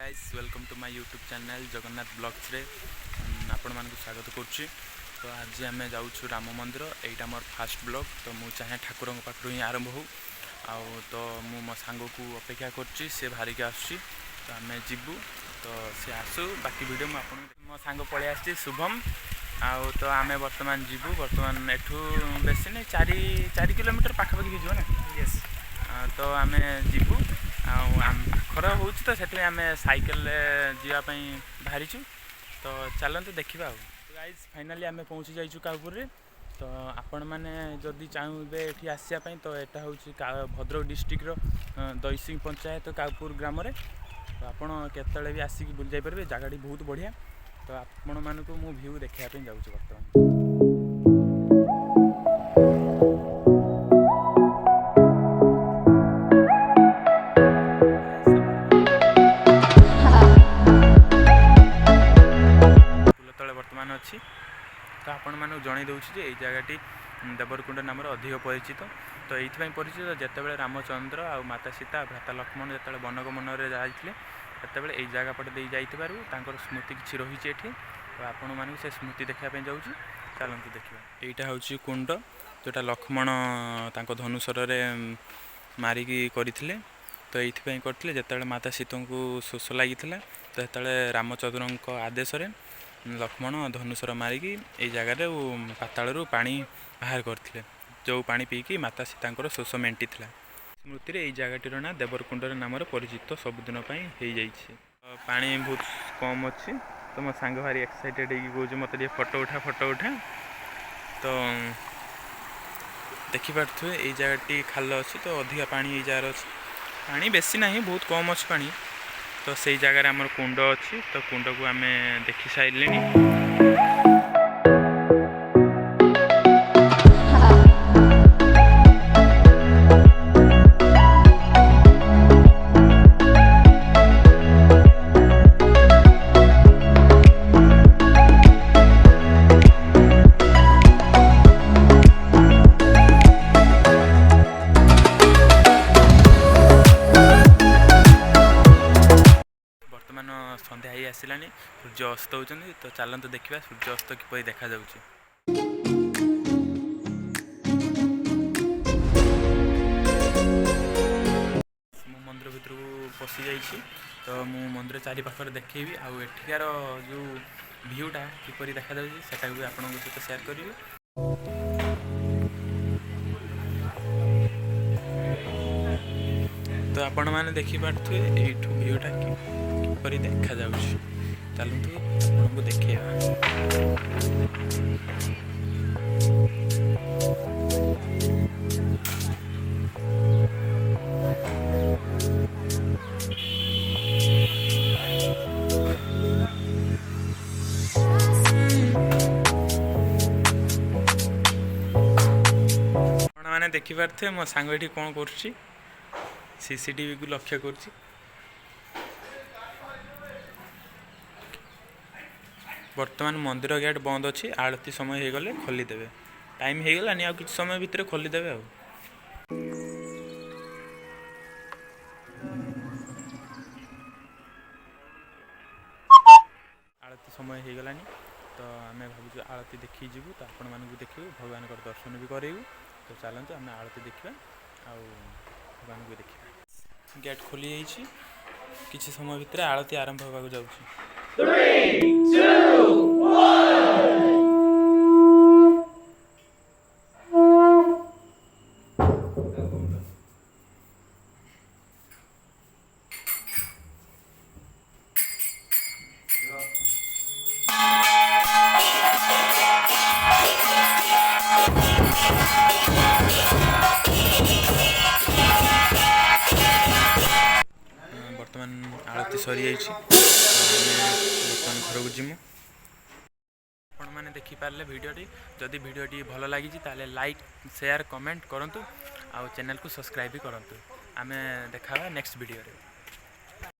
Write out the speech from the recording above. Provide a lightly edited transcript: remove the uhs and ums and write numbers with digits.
Guys welcome to my YouTube channel Jagannath blogs रे आपण मानक स्वागत करुच्ची। तो आज आम जाऊँ राम मंदिर, यहाँ मोर फास्ट ब्लॉग। तो मुझे चाहे ठाकुर पाखु ही आरंभ हो तो मो सांग को अपेक्षा करुच्ची, सी बाहरिक आसुच्ची। तो आम जीवु, तो सी आसू बाकी वीडियो मो सांग पलि आसी शुभम आउ। तो आम बर्तमान जीवु, बर्तमान एठू बेसी नहीं 4 किलोमीटर पाखापाखि हो ना। यस, तो आम जीवु पाखर हो तो से आम सैकेल जावाई बाहरी। तो चलते देखा। गाइज फाइनाली आम पहुँची जाइए काउपुर। तो आपण मैंने जदि चाहे ये आसापी तो यहाँ हूँ भद्रक डिस्ट्रिक्टर दैसिंग पंचायत काउपुर ग्राम। तो आपड़ केतले भी आसिक बुली जापर, जगह बहुत बढ़िया। तो आपण मानक मु व्यू देखापी जाऊँ बर्तमान। बर्तमान अच्छी तो आपण मानक जन दूसरी ये जगहटी देवरकुंड नाम अधिक परिचित। तो ये परिचित जितेबाला रामचंद्र आ माता सीता भ्राता लक्ष्मण जो बनक मनरे जाते से यही जगह पटे दे जाइबार स्मृति किसी रही। तो आपण मानक से स्मृति देखापी जाऊँ, चलते देखा। यहाँ हूँ कुंड जोटा लक्ष्मण धनुषर मारिकी करते। तो ये करते जिते माता सीता को शोष लगी तो ये रामचंद्र आदेश लक्ष्मण धनुषर मारिकी ये जगार पातालू पानी बाहर करते, जो पानी पीकी माता सीता शोष मेंटी था। स्मृति ये जगह ना देवरकुंड नाम परिचित सबुदिन हो पानी बहुत कम अच्छी। तो मो सांग भारी एक्साइटेड हो मत फोटो उठा। तो देखिपे ये जगह खाल अच्छी, तो अधिका पानी ये जगार अच्छी। पानी बेसी ना बहुत कम अच्छी पानी। तो से जगह आम कुंड अच्छी, तो कुंड को आम देखी सारे। सन्ध्या ही आसलानी, सूर्य अस्त होती। तो चलते देखा सूर्य अस्त किपर देखा जाउछि। मु मंदिर भितर को पशि जाइछि। तो मु मंदिर चारि पाखर देखैबी आउ एठिकार जो व्यूटा किपर देखा जाउछि सेटा भी आपन सहित शेयर करिवि। तो आपण मैंने देखिपे यू व्यूटा किपर देखा जाउछि। चलतु आपको देखा। मैंने देखिपे मो सांग ये कौन कर सीसीटीवी को लक्ष्य कर। वर्तमान मंदिर गेट बंद अच्छी, आरती समय हो गले खोलीदेवे। टाइम हो गलानी आ किसी समय भितर खोलीदेवे। आरती समय हो गलानी, तो आम भावुँ आरती देखी जीवु। तो आपण मानक देखू, भगवान दर्शन भी करेबू। तो चलते आम आरती देखा आउ भगवान को देखा। गेट खोली जाइए, किसी समय भितर आरती आरंभ होगा जाउछि। 3, 2, 1 बर्तमान आरती सरी जाइए। बर्तमान घर को जीमु। आपण मैंने देखिपारे भिडटी, जदि भिडटी भल लगी ताले लाइक शेयर कमेंट करूँ, आ चैनल को सब्सक्राइब भी करूँ। आम देखा नेक्स्ट वीडियो रे।